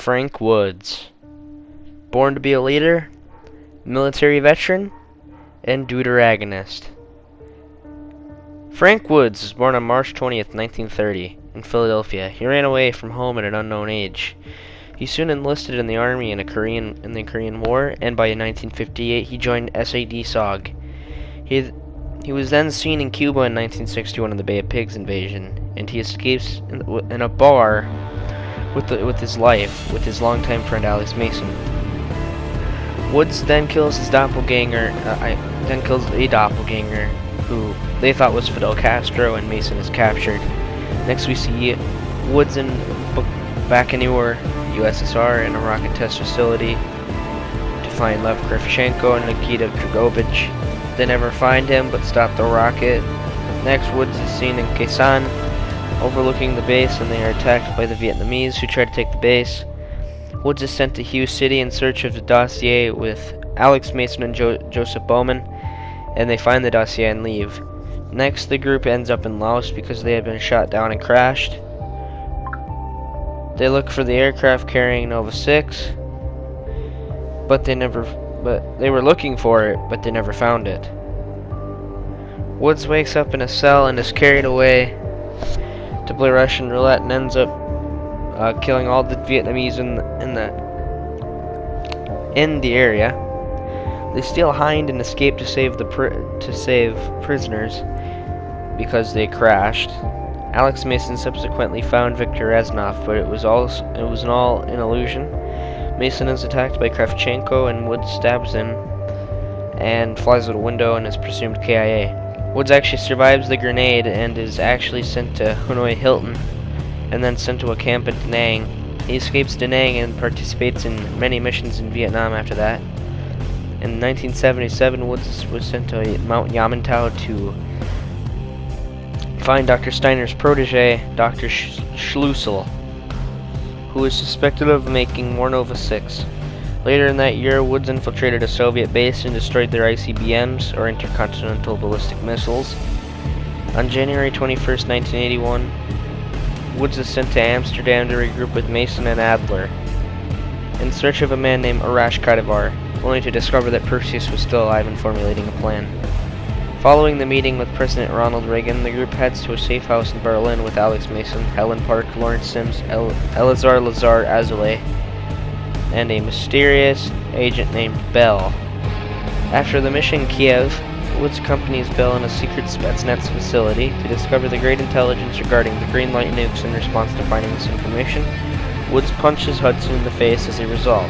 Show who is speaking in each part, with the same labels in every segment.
Speaker 1: Frank Woods. Born to be a leader, military veteran, and deuteragonist. Frank Woods was born on March 20th, 1930, in Philadelphia. He ran away from home at an unknown age. He soon enlisted in the army in the Korean War, and by 1958 he joined SAD-SOG. He was then seen in Cuba in 1961 in the Bay of Pigs invasion, and he escapes in a bar with his longtime friend Alex Mason. Woods then kills a doppelganger who they thought was Fidel Castro, and Mason is captured. Next we see Woods in Baikonur, USSR, in a rocket test facility to find Lev Kravchenko and Nikita Dragovich. They never find him but stop the rocket. Next, Woods is seen in Quezon, overlooking the base, and they are attacked by the Vietnamese who try to take the base. Woods is sent to Hughes City in search of the dossier with Alex Mason and Joseph Bowman, and they find the dossier and leave. Next, the group ends up in Laos because they had been shot down and crashed. They look for the aircraft carrying Nova 6, but they were looking for it, but they never found it. Woods wakes up in a cell and is carried away to play Russian roulette and ends up killing all the Vietnamese in the area. They steal Hind and escape to save prisoners because they crashed. Alex Mason subsequently found Viktor Reznov, but it was all an illusion. Mason is attacked by Kravchenko, and Woods stabs him and flies out a window and is presumed KIA. Woods actually survives the grenade and is actually sent to Hanoi Hilton and then sent to a camp in Da Nang. He escapes Da Nang and participates in many missions in Vietnam after that. In 1977, Woods was sent to Mount Yamantau to find Dr. Steiner's protege, Dr. Schlussel, who is suspected of making more Nova 6. Later in that year, Woods infiltrated a Soviet base and destroyed their ICBMs, or intercontinental ballistic missiles. On January 21st, 1981, Woods is sent to Amsterdam to regroup with Mason and Adler in search of a man named Arash Kadivar, only to discover that Perseus was still alive and formulating a plan. Following the meeting with President Ronald Reagan, the group heads to a safe house in Berlin with Alex Mason, Helen Park, Lawrence Sims, Elazar Lazar Azoulay, and a mysterious agent named Bell. After the mission in Kiev, Woods accompanies Bell in a secret Spetsnaz facility to discover the great intelligence regarding the Green Light nukes. In response to finding this information, Woods punches Hudson in the face as a result.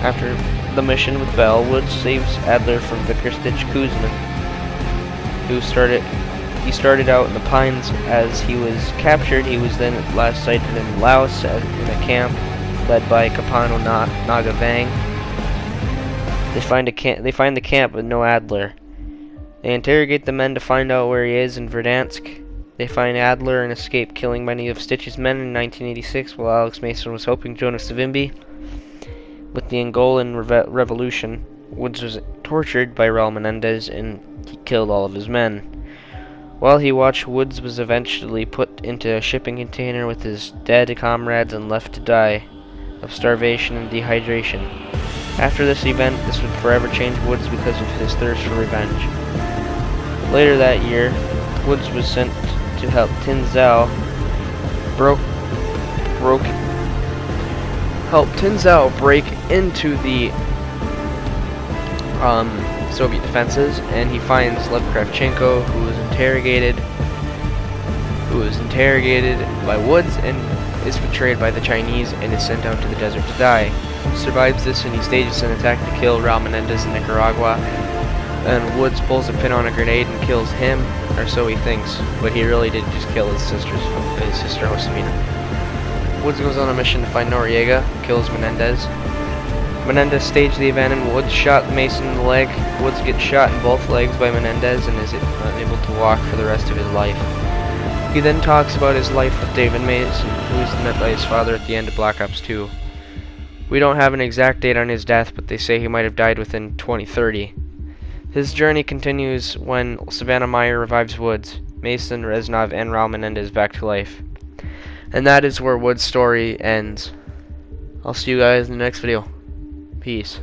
Speaker 1: After the mission with Bell, Woods saves Adler from Vickers Stitch Kuzmin, who started out in the Pines. As he was captured, he was then last sighted in Laos in a camp led by Kapano Naga Vang. They find the camp with no Adler. They interrogate the men to find out where he is in Verdansk. They find Adler and escape, killing many of Stitch's men in 1986 while Alex Mason was helping Jonas Savimbi with the Angolan Revolution. Woods was tortured by Raul Menendez and he killed all of his men. While he watched, Woods was eventually put into a shipping container with his dead comrades and left to die of starvation and dehydration. After this event, this would forever change Woods because of his thirst for revenge. Later that year, Woods was sent to help Tin Zhao break into the Soviet defenses, and he finds Lev Kravchenko, who was interrogated by Woods and is betrayed by the Chinese and is sent out to the desert to die. He survives this and he stages an attack to kill Raul Menendez in Nicaragua, and Woods pulls a pin on a grenade and kills him, or so he thinks, but he really did just kill his sister Josefina. Woods goes on a mission to find Noriega, kills Menendez. Menendez staged the event and Woods shot Mason in the leg. Woods gets shot in both legs by Menendez and is unable to walk for the rest of his life. He then talks about his life with David Mason, who was met by his father at the end of Black Ops 2. We don't have an exact date on his death, but they say he might have died within 2030. His journey continues when Savannah Meyer revives Woods, Mason, Reznov, and Raul Menendez back to life. And that is where Woods' story ends. I'll see you guys in the next video. Peace.